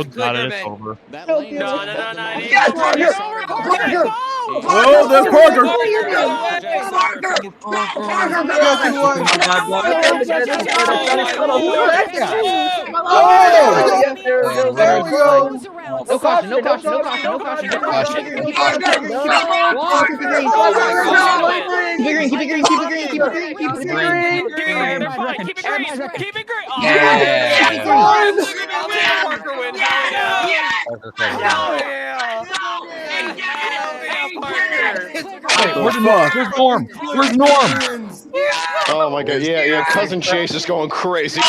Got it, it's over. No. Yes, Parker! Parker! Oh, there's Parker! There we go! No caution, no caution, no caution, no caution. Keep it green. Parker win. Wait, where's Norm? Where's Norm? Oh my god, yeah, Cousin Chase is going crazy.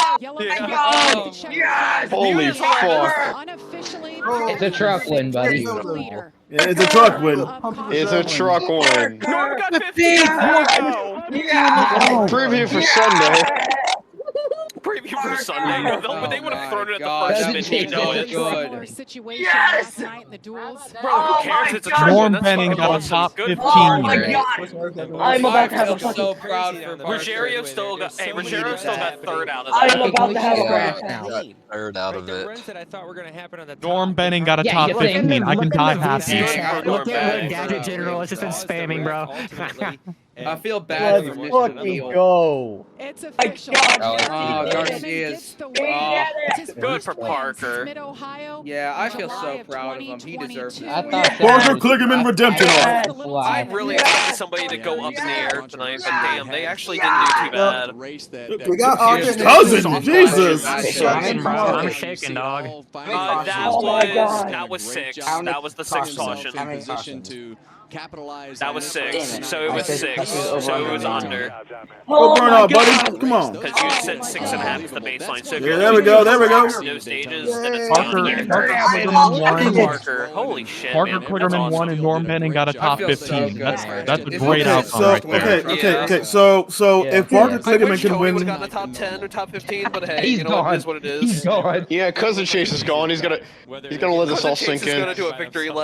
Holy fuck. It's a truck win, buddy. Yeah, it's a truck win. It's a truck win. Norm got 15. Preview for Sunday. Preview for Sunday. No, they would have thrown it at the first minute. You know it. Yes! Bro, who cares? It's a truck Norm win. Benning That's got a fucking top awesome. 15. Good. Oh my god! I'm about to have a fucking... so proud for Ruggiero still got. Hey, Ruggiero still got third out of I'm that. about to have a Crash fucking... now. Third out of it. Norm Benning got a Yeah, top you think- 15. I can die happy. Look at Gadget General has just been spamming, bro. I feel bad for Mission fucking go. It's official. Garcia's. Good for Parker. Yeah, I feel so proud of him. He deserves it. I thought Parker Kligerman redemption arc. I really expected somebody to go up in the air tonight, but damn, they actually didn't do too bad. We got August Cousin, Jesus! I'm shaking, dog. That was six. That was the sixth caution. That was six. So it was six. So it was under. Go burn out, buddy. Come on. Because you said 6.5 is the baseline. So if Yeah, there we go, there we go. No stages, then it's Parker Parker. won. Holy shit, Parker man. Kligerman won and Norm Benning got a top feel so 15. good, That's man. a great outcome So, right there. okay. So if Parker Kligerman can would win, have gotten a top 10 or top 15, but hey, He's you know what it is gone. what it He's is. gone. Yeah, Cousin Chase is gone. He's gonna let this all Cousin sink Chase is in. gonna do a victory lap.